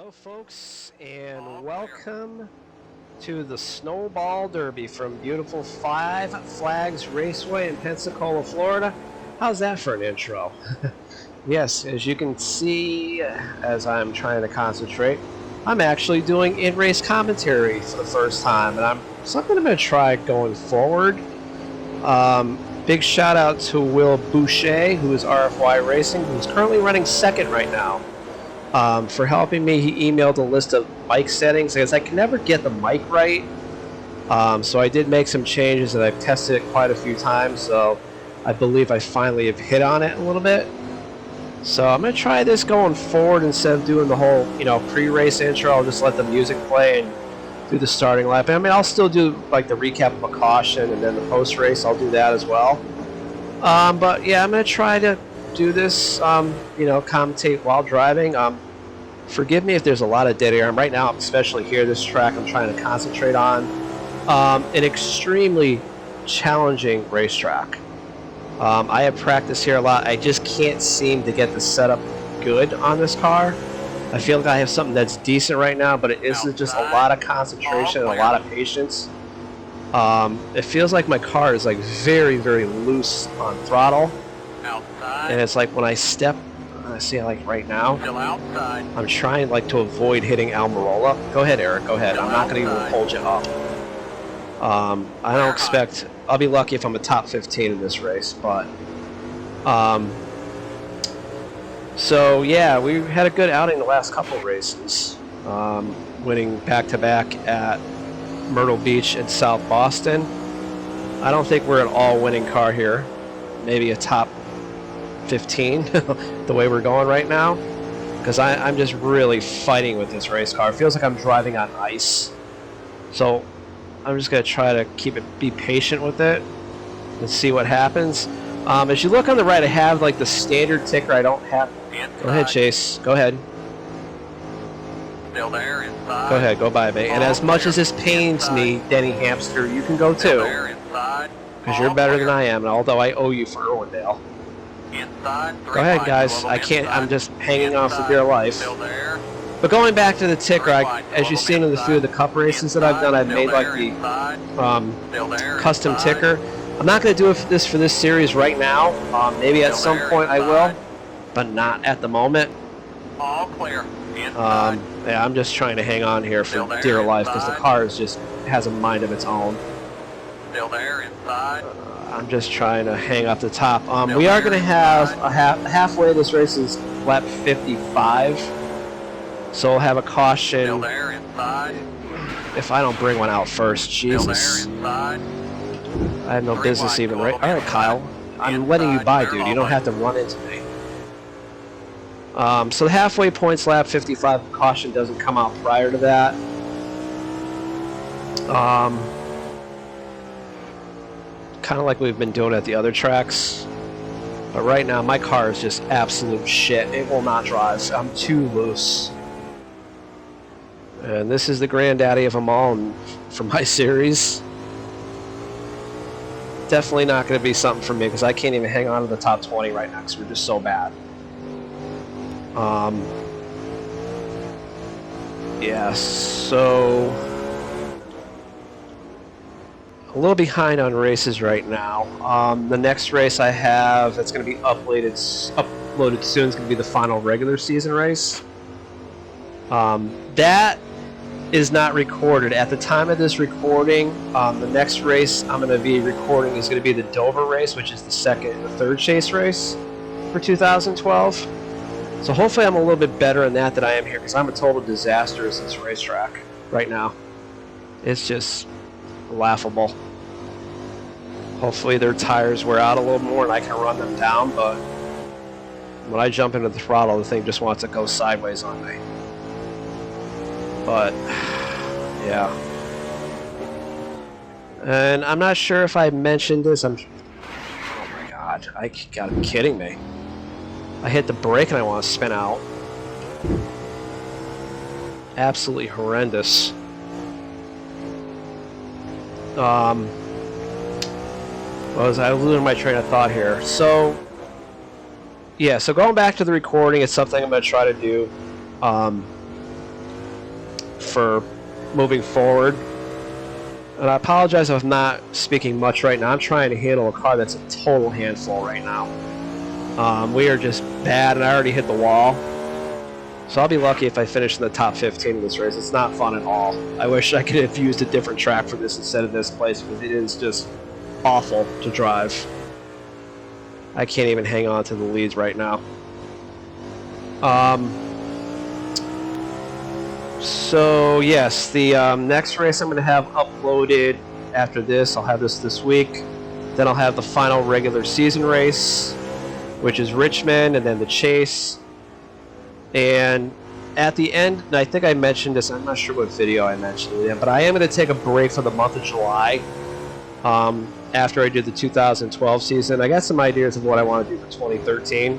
Hello folks, and welcome to the Snowball Derby from beautiful Five Flags Raceway in Pensacola, Florida. How's that for an intro? Yes, as you can see, as I'm trying to concentrate, I'm actually doing in-race commentary for the first time, and something I'm going to try going forward. Big shout out to Will Boucher, who is RFY Racing, who's currently running second right now. For helping me. He emailed a list of mic settings because I can never get the mic right. So I did make some changes and I've tested it quite a few times. So I believe I finally have hit on it a little bit. So I'm going to try this going forward instead of doing the whole, pre-race intro. I'll just let the music play and do the starting lap. I mean, I'll still do like the recap of a caution and then the post-race. I'll do that as well. But yeah, I'm going to try to do this, commentate while driving. Forgive me if there's a lot of dead air. Right now, especially here, this track I'm trying to concentrate on. An extremely challenging racetrack. I have practiced here a lot. I just can't seem to get the setup good on this car. I feel like I have something that's decent right now, but it is just a lot of concentration and a lot of patience. It feels like my car is like very, very loose on throttle. And it's like when I step, I see like right now, I'm trying like to avoid hitting Almirola. Go ahead, Eric, go ahead. I'm not going to even hold you up. I don't expect, I'll be lucky if I'm a top 15 in this race, but so yeah, we had a good outing the last couple races, winning back-to-back at Myrtle Beach and South Boston. I don't think we're an all-winning car here. Maybe a top 15 the way we're going right now, because I'm just really fighting with this race car. It feels like I'm driving on ice, so I'm just going to try to be patient with it and see what happens. As you look on the right, I have like the standard ticker. I don't have. Go ahead, Chase. Go ahead. Still there inside. Go ahead. Go by me. And as much as this pains me, Denny Hamster, you can go too, because you're better than I am. And although I owe you for Irwindale. Go ahead, guys. I can't. I'm just hanging off for dear life. But going back to the ticker, as you've seen in the few of the cup races that I've done, I've made like the custom ticker. I'm not going to do this for this series right now. Maybe at some point I will, but not at the moment. All clear. Yeah, I'm just trying to hang on here for dear life because the car has a mind of its own. Still there inside. I'm just trying to hang off the top. We are going to have halfway. This race is lap 55, so we'll have a caution if I don't bring one out first. Jesus, I have no business even. Right? All right, Kyle, I'm letting you by, dude. You don't have to run into me. So the halfway point's lap 55. Caution doesn't come out prior to that. Kind of like we've been doing at the other tracks, but right now my car is just absolute shit. It will not drive. I'm too loose, and this is the granddaddy of them all for my series. Definitely not going to be something for me because I can't even hang on to the top 20 right now because we're just so bad. Yeah, so a little behind on races right now. The next race I have that's going to be uploaded soon is going to be the final regular season race. That is not recorded at the time of this recording. The next race I'm going to be recording is going to be the Dover race, which is the second and the third chase race for 2012. So hopefully I'm a little bit better in that than I am here, because I'm a total disaster at this racetrack right now. It's just laughable. Hopefully their tires wear out a little more and I can run them down, but when I jump into the throttle, the thing just wants to go sideways on me. But yeah, and I'm not sure if I mentioned this. Oh my god, I gotta be kidding me. I hit the brake and I want to spin out. Absolutely horrendous. I was losing my train of thought here. So yeah, so going back to the recording, it's something I'm going to try to do. for moving forward. And I apologize if I'm not speaking much right now. I'm trying to handle a car that's a total handful right now. We are just bad, and I already hit the wall. So I'll be lucky if I finish in the top 15 of this race. It's not fun at all. I wish I could have used a different track for this instead of this place, because it is just awful to drive. I can't even hang on to the leads right now. So yes, the next race I'm going to have uploaded after this. I'll have this week. Then I'll have the final regular season race, which is Richmond, and then the Chase. And at the end, and I think I mentioned this, I'm not sure what video I mentioned it in, but I am going to take a break for the month of July after I do the 2012 season. I got some ideas of what I want to do for 2013.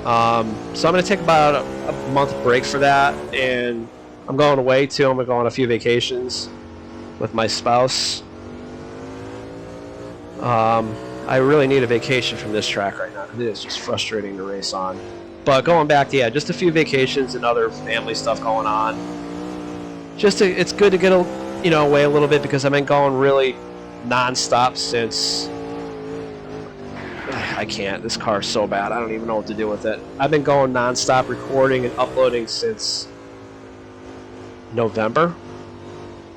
So I'm going to take about a month break for that, and I'm going away too. I'm going to go on a few vacations with my spouse. I really need a vacation from this track right now, because it is just frustrating to race on. But going back to, yeah, just a few vacations and other family stuff going on. It's good to get away a little bit, because I've been going really non-stop since. I can't. This car is so bad. I don't even know what to do with it. I've been going non-stop recording and uploading since November.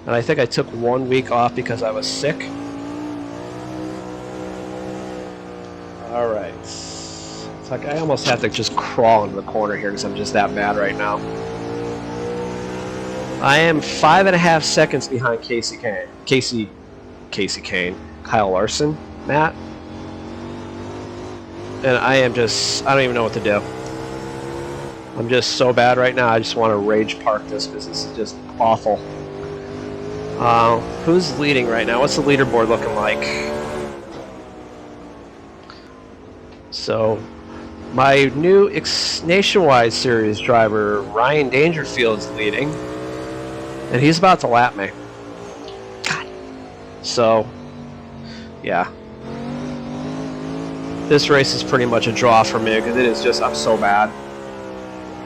And I think I took 1 week off because I was sick. Alright. It's like I almost have to just crawl into the corner here because I'm just that bad right now. I am 5.5 seconds behind Casey Kane. Kyle Larson. Matt. And I don't even know what to do. I'm just so bad right now. I just want to rage park this because this is just awful. Who's leading right now? What's the leaderboard looking like? So, my new Nationwide Series driver, Ryan Dangerfield's leading. And he's about to lap me. God. So, yeah. This race is pretty much a draw for me because it is just, I'm so bad.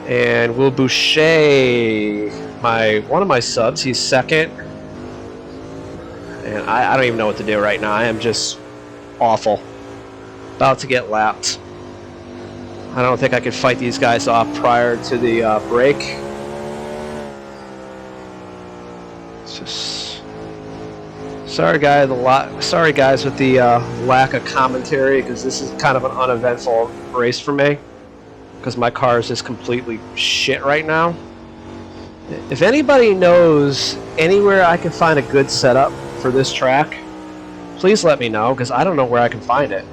And Will Boucher, one of my subs, he's second. And I don't even know what to do right now. I am just awful. About to get lapped. I don't think I could fight these guys off prior to the break. It's just... Sorry guys with the lack of commentary, because this is kind of an uneventful race for me, because my car is just completely shit right now. If anybody knows anywhere I can find a good setup for this track, please let me know, because I don't know where I can find it.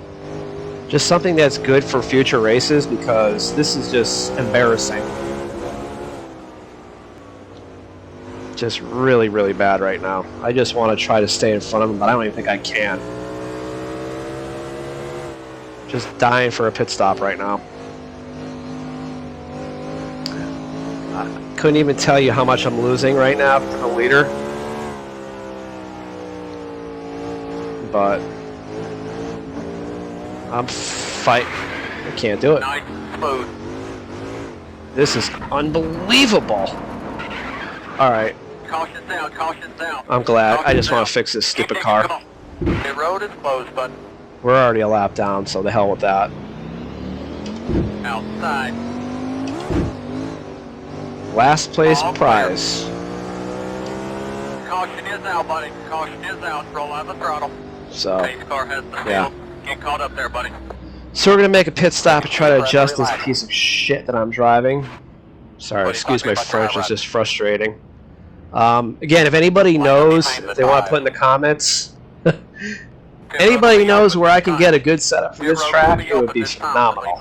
Just something that's good for future races, because this is just embarrassing. Just really, really bad right now. I just want to try to stay in front of him, but I don't even think I can. Just dying for a pit stop right now. I couldn't even tell you how much I'm losing right now to the leader. But I'm fighting. I can't do it. This is unbelievable. Alright. Caution down. I'm glad. I just want to fix this stupid car. The road is closed, bud. We're already a lap down, so the hell with that. Outside. Last place prize. Caution is out, buddy. Caution is out. Roll out the throttle. So, Pace car has the yeah. field. Get caught up there, buddy. So we're going to make a pit stop and try to adjust this piece of shit that I'm driving. Sorry, excuse my French, it's just frustrating. Again, if anybody knows, if they want to put in the comments, anybody knows where I can get a good setup for this track, it would be phenomenal.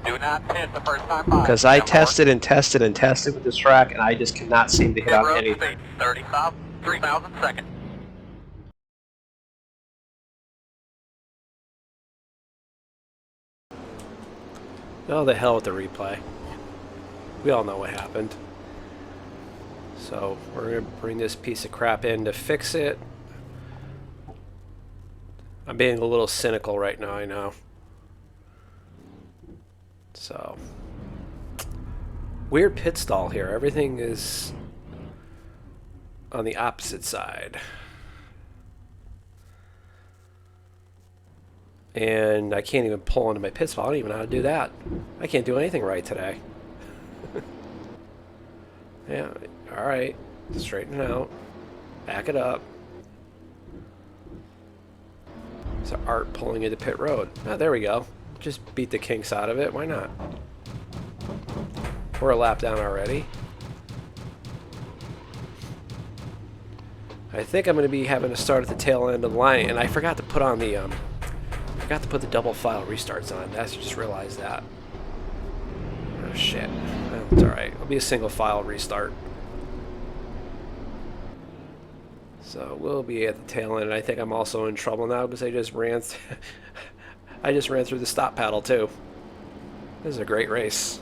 Because I tested and tested and tested with this track, and I just cannot seem to hit out anything. 35, 3,000 seconds. Oh, the hell with the replay. We all know what happened. So, we're going to bring this piece of crap in to fix it. I'm being a little cynical right now, I know. So, weird pit stall here. Everything is on the opposite side. And I can't even pull into my pit stop. I don't even know how to do that. I can't do anything right today. Yeah, alright. Straighten it out. Back it up. So Art pulling into pit road. Oh, there we go. Just beat the kinks out of it. Why not? We're a lap down already. I think I'm going to be having to start at the tail end of the line, and I forgot to put on the put the double file restarts on. I just realized that. Oh shit. Well, it's alright. It'll be a single file restart. So we'll be at the tail end, and I think I'm also in trouble now because I just ran through the stop paddle too. This is a great race.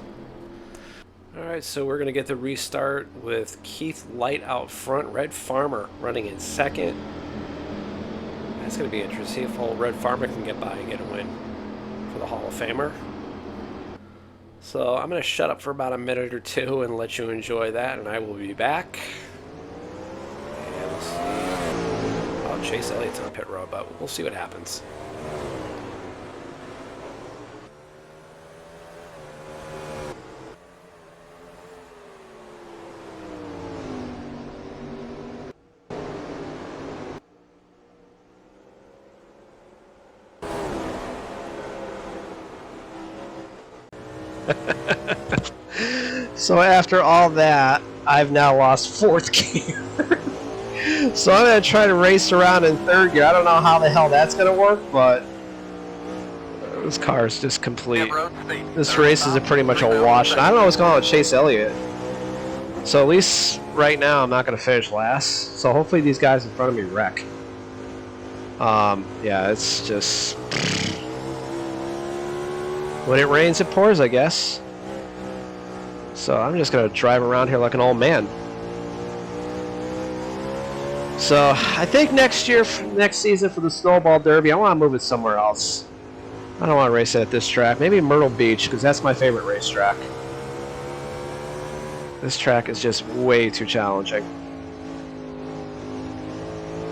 Alright, so we're going to get the restart with Keith Light out front, Red Farmer running in second. That's going to be interesting if old Red Farmer can get by and get a win for the Hall of Famer. So I'm going to shut up for about a minute or two and let you enjoy that, and I will be back. And we'll see. Oh, Chase Elliott's on pit road, but we'll see what happens. So after all that, I've now lost 4th gear. So I'm going to try to race around in 3rd gear. I don't know how the hell that's going to work, but this car is just complete. This race is pretty much a wash. And I don't know what's going on with Chase Elliott. So at least right now I'm not going to finish last. So hopefully these guys in front of me wreck. Yeah, it's just... when it rains, it pours, I guess. So I'm just going to drive around here like an old man. So I think next season for the Snowball Derby, I want to move it somewhere else. I don't want to race it at this track. Maybe Myrtle Beach, because that's my favorite racetrack. This track is just way too challenging.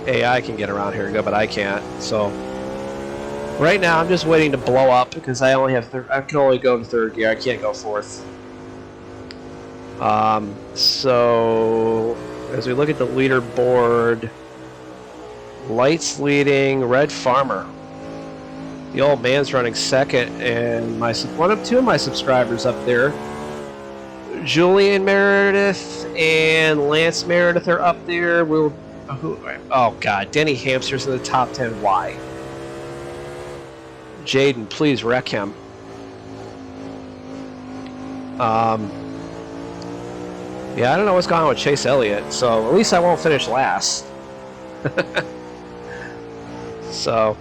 AI can get around here good, but I can't. So right now I'm just waiting to blow up because I only have I can only go to 3rd gear. I can't go 4th. So as we look at the leaderboard, Light's leading, Red Farmer. The old man's running 2nd, and two of my subscribers up there, Julian Meredith and Lance Meredith, are up there. Oh god, Denny Hamster's in the top 10. Why? Jaden, please wreck him. Yeah, I don't know what's going on with Chase Elliott, so at least I won't finish last. So,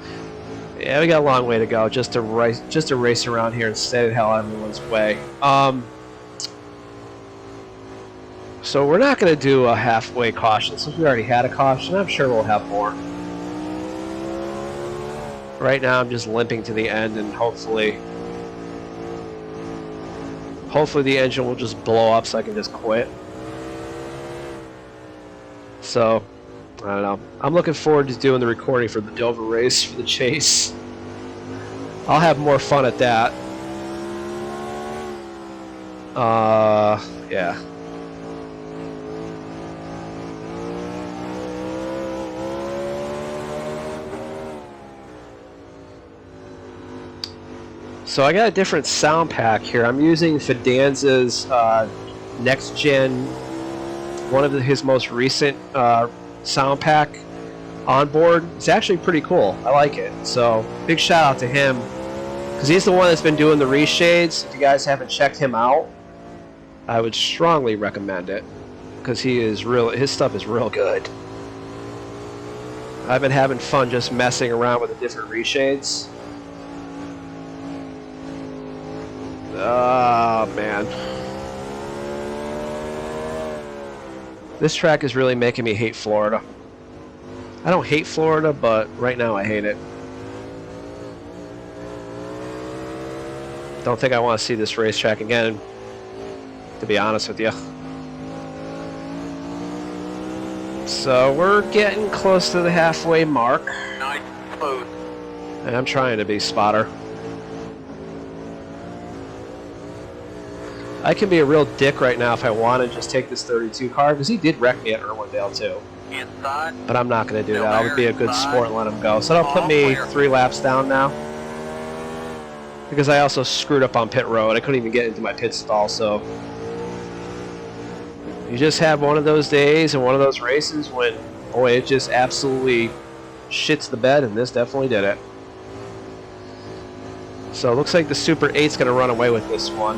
yeah, we got a long way to go just to race around here and stay the hell out of everyone's way. So we're not going to do a halfway caution since we already had a caution. I'm sure we'll have more. Right now, I'm just limping to the end, and hopefully the engine will just blow up so I can just quit. So, I don't know. I'm looking forward to doing the recording for the Dover race for the chase. I'll have more fun at that. Yeah. So I got a different sound pack here. I'm using Fidanza's next gen, one of his most recent sound pack on board. It's actually pretty cool. I like it. So big shout out to him because he's the one that's been doing the reshades. If you guys haven't checked him out, I would strongly recommend it because his stuff is real good. I've been having fun just messing around with the different reshades. Oh, man. This track is really making me hate Florida. I don't hate Florida, but right now I hate it. Don't think I want to see this racetrack again, to be honest with you. So we're getting close to the halfway mark. Nice, smooth. And I'm trying to be spotter. I can be a real dick right now if I want to just take this 32 car, because he did wreck me at Irwindale too. Inside. But I'm not going to do Still that. I'll there, be a good inside. sport and let him go. So that'll put All me clear. 3 laps down now. Because I also screwed up on pit road. I couldn't even get into my pit stall, so... You just have one of those days and one of those races when, boy, it just absolutely shits the bed, and this definitely did it. So it looks like the Super 8's going to run away with this one.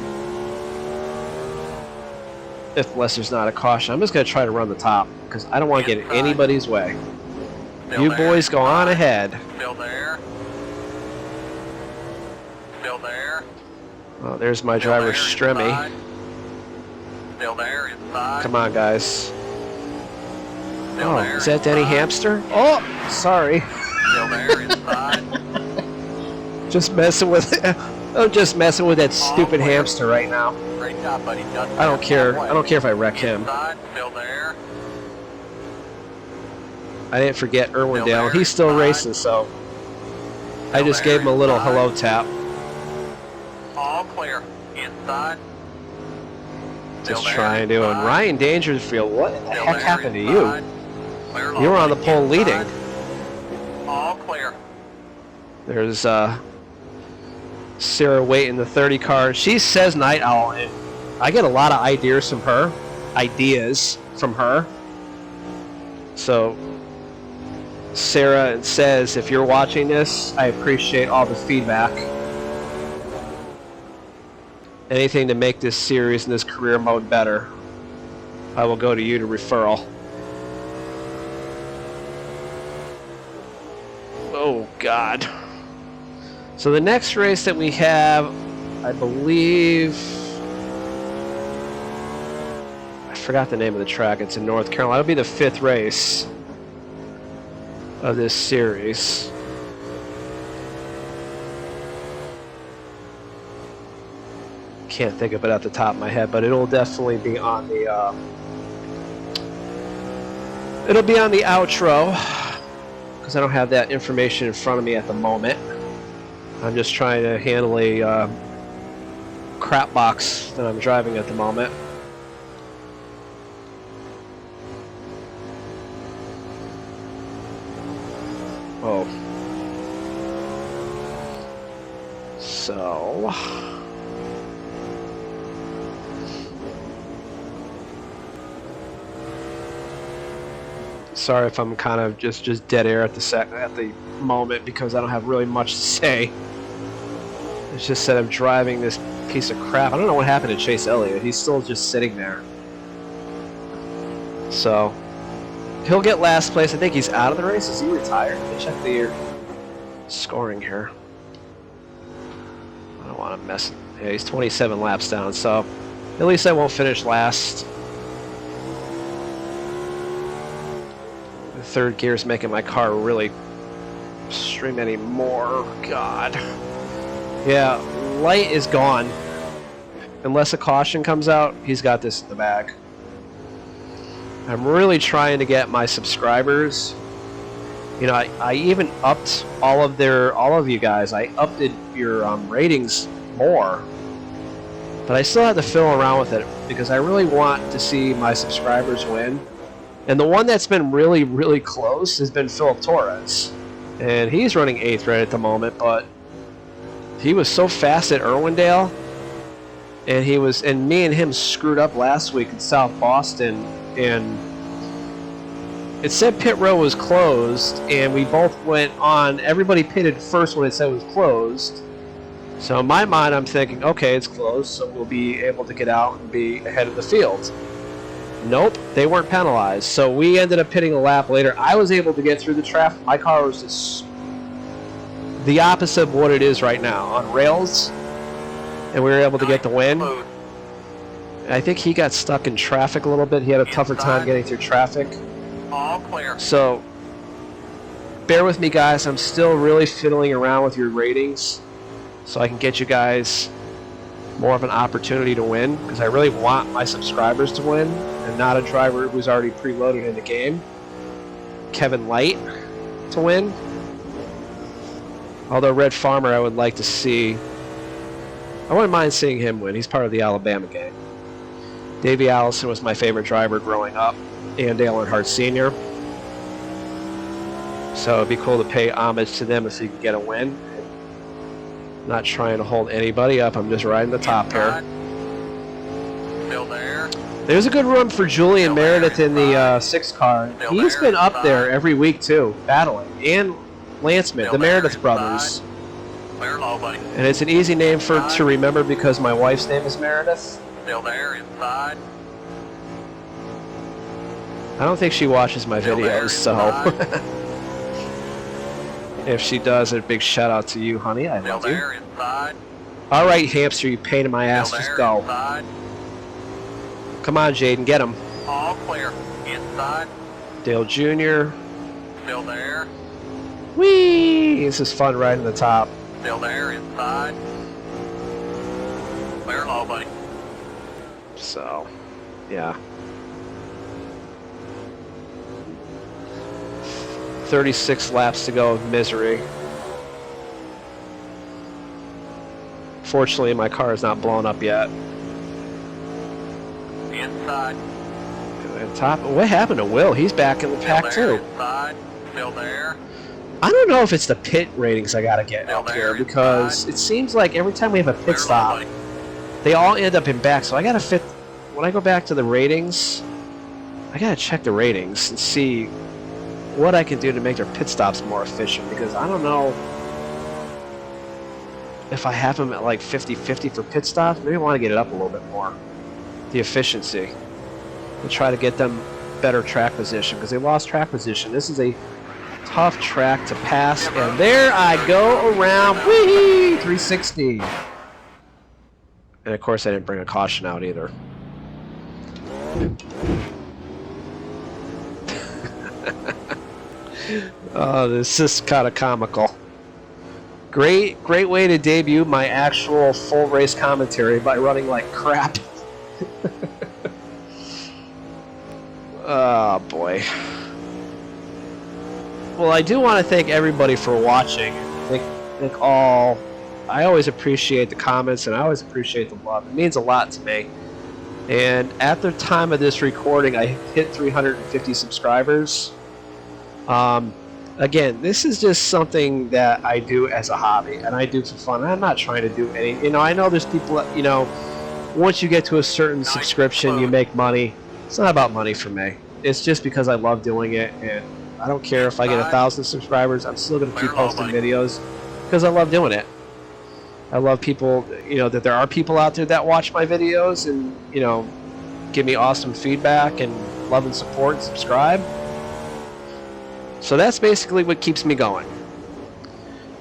Unless there's not a caution. I'm just going to try to run the top, because I don't want to get in anybody's way. Still You there, boys go on inside. ahead. Still there. Still there. Oh, there's my Still driver, there, Stremmy. inside. Still there, inside. Come on, guys. Still Oh, there, is that Denny inside. Hamster? Oh, sorry. Still there, inside. Just messing with it. I'm just messing with that stupid clear. hamster right now. Great job, buddy. Just I don't care. halfway. I don't care if I wreck him. Inside, still there. I didn't forget Irwindale. there, He's still inside. racing, so I Still just there, gave him a little inside. hello tap. All clear. Inside. Just Still trying there, to. And inside. Ryan Dangerfield, what the Still heck there, happened to inside. you? Clear You were on the line, pole leading. inside. All clear. There's Sarah waiting the 30 car. She says night owl, and I get a lot of ideas from her. So Sarah says, if you're watching this, I appreciate all the feedback. Anything to make this series and this career mode better, I will go to you to referral. Oh God. So the next race that we have, I believe, I forgot the name of the track. It's in North Carolina. It'll be the 5th race of this series. Can't think of it at the top of my head, but it'll definitely be on the it'll be on the outro, because I don't have that information in front of me at the moment. I'm just trying to handle a crap box that I'm driving at the moment. Oh. So... Sorry if I'm kind of just dead air at the moment, because I don't have really much to say. It's just that I'm driving this piece of crap. I don't know what happened to Chase Elliott. He's still just sitting there. So he'll get last place. I think he's out of the race. Is he retired? Let me check the scoring here. I don't want to mess. Yeah, he's 27 laps down. So at least I won't finish last. The 3rd gear is making my car really stream anymore. God. Yeah, light is gone. Unless a caution comes out, he's got this in the bag. I'm really trying to get my subscribers. You know, I even upped all of you guys. I upped your ratings more. But I still have to fiddle around with it, because I really want to see my subscribers win. And the one that's been really, really close has been Philip Torres. And he's running 8th right at the moment, but he was so fast at Irwindale, and me and him screwed up last week in South Boston, and it said pit row was closed, and we both went on. Everybody pitted first when it said it was closed. So in my mind, I'm thinking, okay, it's closed, so we'll be able to get out and be ahead of the field. Nope, they weren't penalized. So we ended up pitting a lap later. I was able to get through the traffic. My car was just the opposite of what it is right now, on rails, and we were able to get the win. I think he got stuck in traffic a little bit. He had a tougher time getting through traffic. All clear. So bear with me, guys. I'm still really fiddling around with your ratings so I can get you guys more of an opportunity to win, because I really want my subscribers to win and not a driver who's already preloaded in the game. Kevin Light to win. Although Red Farmer, I would like to see. I wouldn't mind seeing him win. He's part of the Alabama gang. Davey Allison was my favorite driver growing up, and Dale Earnhardt Sr. So it'd be cool to pay homage to them if we could get a win. Not trying to hold anybody up. I'm just riding the top here. Still there. There's a good run for Julian Meredith in the 6 car. He's been up there every week too, battling. And Lanceman, the Meredith brothers. Clear low, buddy. And it's an easy name to remember because my wife's name is Meredith. Still there, inside. I don't think she watches my videos, so if she does, a big shout out to you, honey. I love you. Inside. All right, hamster, you pain in my ass. Just go. Inside. Come on, Jaden, get him. All clear. Inside. Dale Jr. Still there. Whee! This is fun riding the top. Still there, inside. Clear low, buddy. So, yeah. 36 laps to go of misery. Fortunately, my car is not blown up yet. Inside. And top. What happened to Will? He's back in the pack too. Inside. Still there. I don't know if it's the pit ratings I gotta get up here because it seems like every time we have a pit stop, they all end up in back. So I gotta fit. When I go back to the ratings, I gotta check the ratings and see what I can do to make their pit stops more efficient, because I don't know if I have them at like 50-50 for pit stops. Maybe I want to get it up a little bit more, the efficiency, and try to get them better track position, because they lost track position. This is a tough track to pass, and there I go around. Whee! 360. And of course I didn't bring a caution out either. Oh, this is kind of comical. Great way to debut my actual full race commentary by running like crap. Oh boy. Well, I do want to thank everybody for watching. I always appreciate the comments, and I always appreciate the love. It means a lot to me. And at the time of this recording, I hit 350 subscribers. Again, this is just something that I do as a hobby, and I do for fun. I'm not trying to do any, I know there's people that, once you get to a certain subscription, you make money. It's not about money for me. It's just because I love doing it, and I don't care if I get 1,000 subscribers. I'm still going to keep posting videos because I love doing it. I love people, that there are people out there that watch my videos and, give me awesome feedback and love and support and subscribe. So that's basically what keeps me going.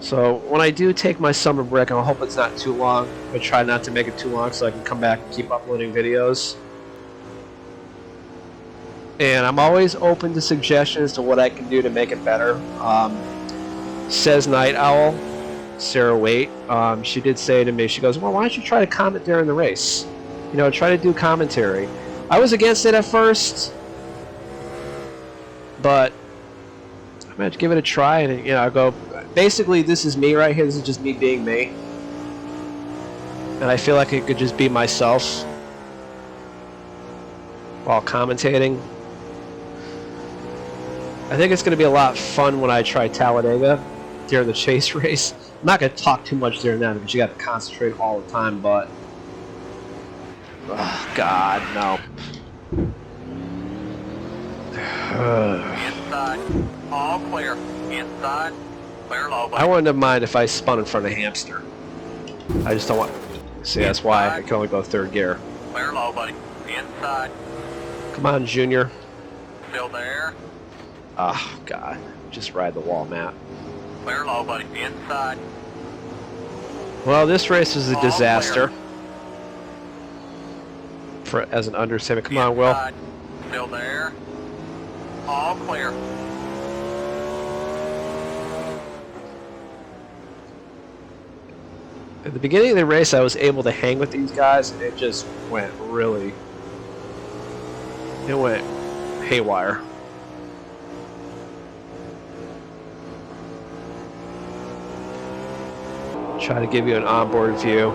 So when I do take my summer break, I hope it's not too long. I try not to make it too long so I can come back and keep uploading videos. And I'm always open to suggestions to what I can do to make it better. Says Night Owl, Sarah Waite, she did say to me, she goes, well, why don't you try to comment during the race? Try to do commentary. I was against it at first, but I'm going to give it a try. And, I go, basically, this is me right here. This is just me being me. And I feel like I could just be myself while commentating. I think it's going to be a lot of fun when I try Talladega during the chase race. I'm not going to talk too much during that because you got to concentrate all the time, but oh God, no. Inside, all clear. Inside, clear low. I wouldn't have mind if I spun in front of Hamster. I just don't want. See, that's why I can only go third gear. Clear low, buddy. Inside. Come on, Junior. Still there. Oh God, just ride the wall, Matt. Clear low, buddy. Inside. Well, this race is a disaster. As an understatement. Come on, Will. Still there. All clear. At the beginning of the race, I was able to hang with these guys, and it just went really... It went haywire. Try to give you an onboard view.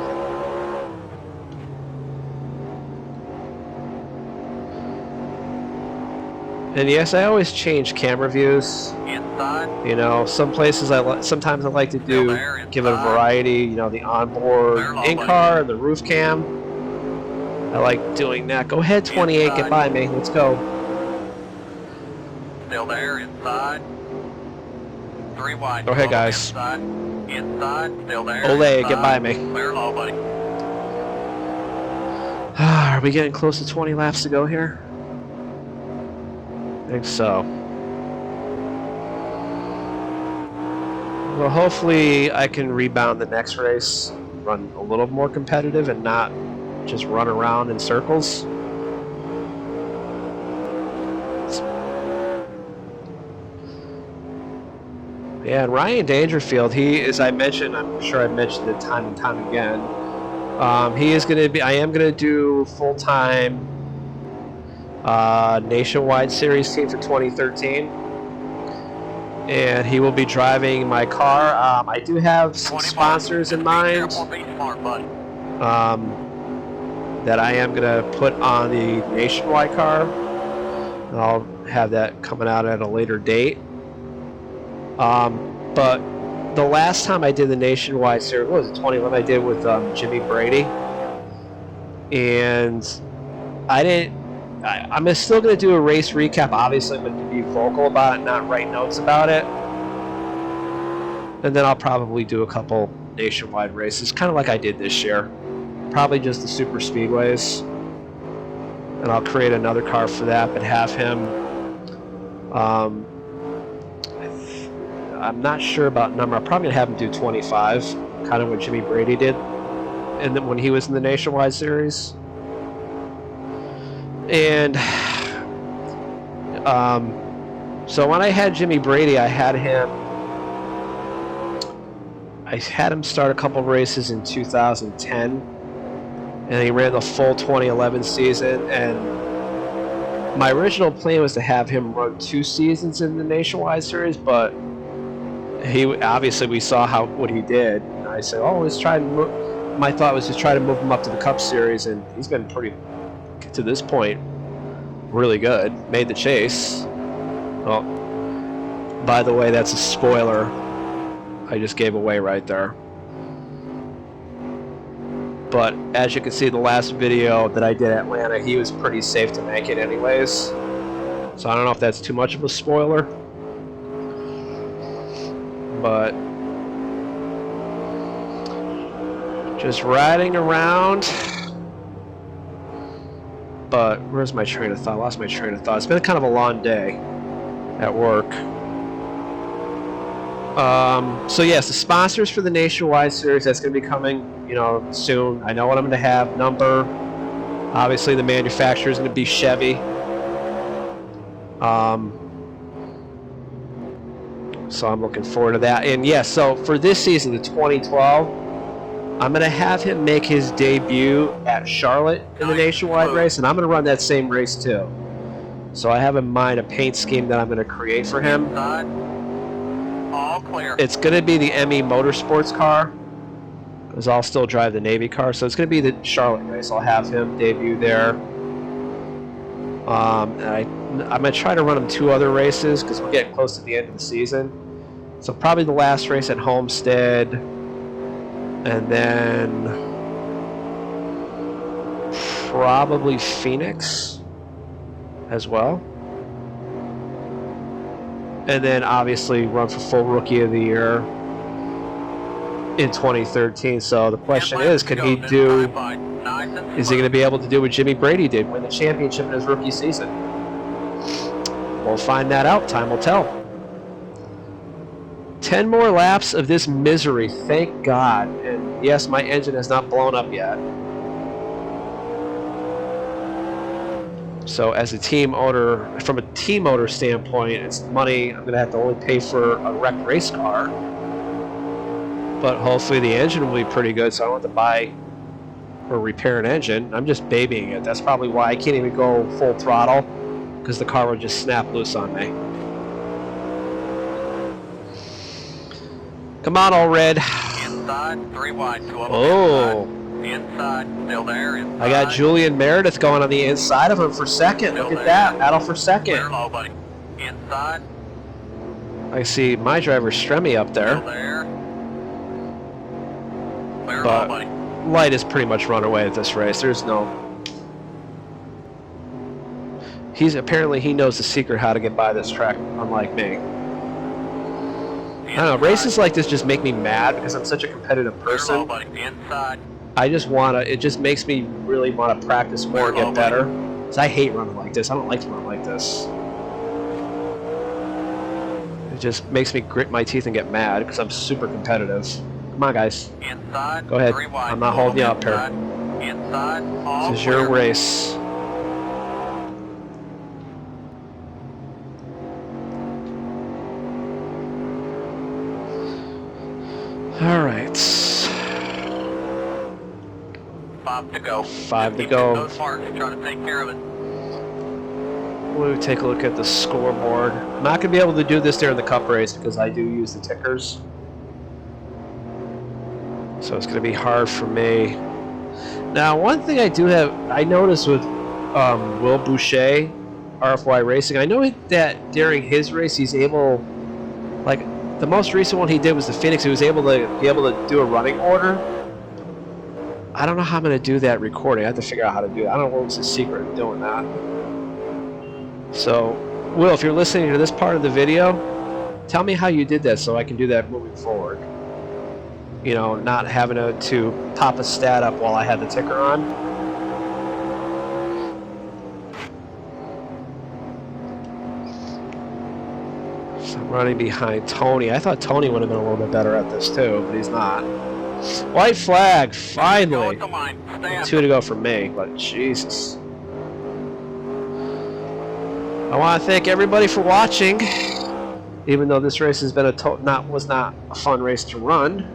And yes, I always change camera views. Inside. You know, some places sometimes I like to give it a variety. You know, the onboard in-car, the roof cam. I like doing that. Go ahead, 28. Inside. Get by me. Let's go. Still there. Inside. 3 wide. Go ahead, guys. Inside. Inside. Still there. Olay, inside. get by me. Clear low, buddy. Are we getting close to 20 laps to go here? I think so. Well, hopefully I can rebound the next race, run a little more competitive and not just run around in circles. Yeah, and Ryan Dangerfield, he, as I mentioned, I'm sure I've mentioned it time and time again, he is going to be, I am going to do full-time nationwide series team for 2013. And he will be driving my car. I do have some sponsors in mind that I am going to put on the nationwide car. And I'll have that coming out at a later date. But the last time I did the nationwide series, what was it, 2011, I did with Jimmy Brady. And I'm still going to do a race recap. Obviously, I'm going to be vocal about it, not write notes about it. And then I'll probably do a couple nationwide races, kind of like I did this year. Probably just the super speedways. And I'll create another car for that, but have him... I'm not sure about number. I'm probably going to have him do 25, kind of what Jimmy Brady did and then when he was in the nationwide series. And so when I had Jimmy Brady, I had him start a couple races in 2010, and he ran the full 2011 season. And my original plan was to have him run 2 seasons in the nationwide series, but obviously we saw what he did. And I said, oh, let's try and my thought was to try to move him up to the Cup Series, and he's been pretty, to this point, really good. Made the chase. Oh, by the way, that's a spoiler I just gave away right there. But as you can see, the last video that I did at Atlanta, he was pretty safe to make it anyways. So I don't know if that's too much of a spoiler. But just riding around. But where's my train of thought? I lost my train of thought. It's been kind of a long day at work. So yes, the sponsors for the nationwide series, that's going to be coming, soon. I know what I'm going to have. Number, obviously the manufacturer is going to be Chevy. So I'm looking forward to that. And yes, so for this season, the 2012, I'm going to have him make his debut at Charlotte in the nationwide race, and I'm going to run that same race too. So I have in mind a paint scheme that I'm going to create for him. All clear. It's going to be the ME Motorsports car, because I'll still drive the Navy car. So it's going to be the Charlotte race. I'll have him debut there. And I'm going to try to run him 2 other races because we're getting close to the end of the season. So probably the last race at Homestead, and then probably Phoenix as well. And then obviously run for full Rookie of the Year in 2013. So the question is, can he do, is he going to be able to do what Jimmy Brady did, win the championship in his rookie season? We'll find that out. Time will tell. 10 more laps of this misery, thank God. And yes, my engine has not blown up yet. So as a team owner, from a team owner standpoint, it's money I'm going to have to only pay for a wrecked race car. But hopefully the engine will be pretty good, so I don't have to buy or repair an engine. I'm just babying it. That's probably why I can't even go full throttle, because the car will just snap loose on me. Come on, all red. Inside, 3 wide, 2 of them Oh. inside, still there, inside. I got Julian Meredith going on the inside of him for second. Look at that, battle for second. Clear low, buddy. Inside. I see my driver Stremi up there. Still there. Clear But low, buddy. Light has pretty much run away at this race. There's no... Apparently he knows the secret how to get by this track, unlike me. I don't know, races like this just make me mad because I'm such a competitive person. Low, buddy. Inside. I just want to, it just makes me really want to practice more and get better. Because I hate running like this. I don't like to run like this. It just makes me grit my teeth and get mad because I'm super competitive. Come on, guys. Inside. Go ahead. 3 wide, I'm not 2 holding you of up them here. Inside. All This is your clear. race. All right. 5 to go. 5 to Keep go. Those marks, trying to take care of it. We'll take a look at the scoreboard. I'm not going to be able to do this during the cup race because I do use the tickers. So it's going to be hard for me. Now, one thing I do have, I noticed with Will Boucher, RFY Racing, I know that during his race he's able, like the most recent one he did was the Phoenix, he was able to do a running order. I don't know how I'm going to do that recording. I have to figure out how to do that. I don't know what's the secret of doing that. So, Will, if you're listening to this part of the video, tell me how you did that so I can do that moving forward. You know, not having to top a stat up while I had the ticker on. So I'm running behind Tony. I thought Tony would have been a little bit better at this too, but he's not. White flag, finally. 2 to go for me, but Jesus. I want to thank everybody for watching, even though this race has been was not a fun race to run.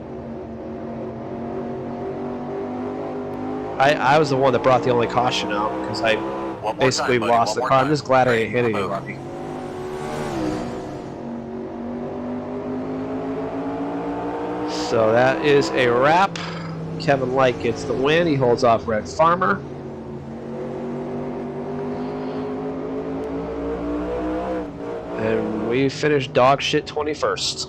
I was the one that brought the only caution out because I basically lost the car. I'm just glad I didn't hit anybody. So that is a wrap. Kevin Light gets the win. He holds off Red Farmer. And we finished dog shit 21st.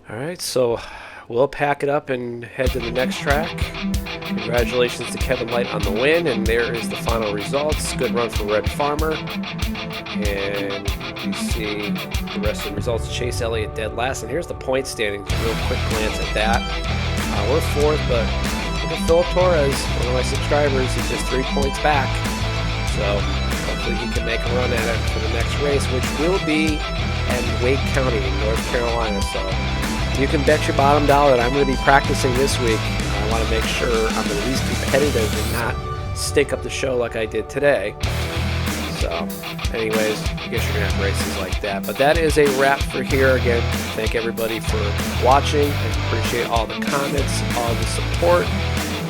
All right, so we'll pack it up and head to the next track. Congratulations to Kevin Light on the win, and there is the final results. Good run for Red Farmer. And you see the rest of the results. Chase Elliott dead last, and here's the point standings. A real quick glance at that. We're 4th, but look at Philip Torres, one of my subscribers. He's just 3 points back. So hopefully he can make a run at it for the next race, which will be in Wake County in North Carolina. So you can bet your bottom dollar that I'm going to be practicing this week. I want to make sure I'm at least competitive and not stink up the show like I did today. So anyways, I guess you're going to have races like that. But that is a wrap for here. Again, thank everybody for watching. I appreciate all the comments, all the support.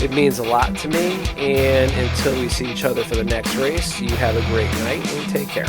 It means a lot to me. And until we see each other for the next race, you have a great night and take care.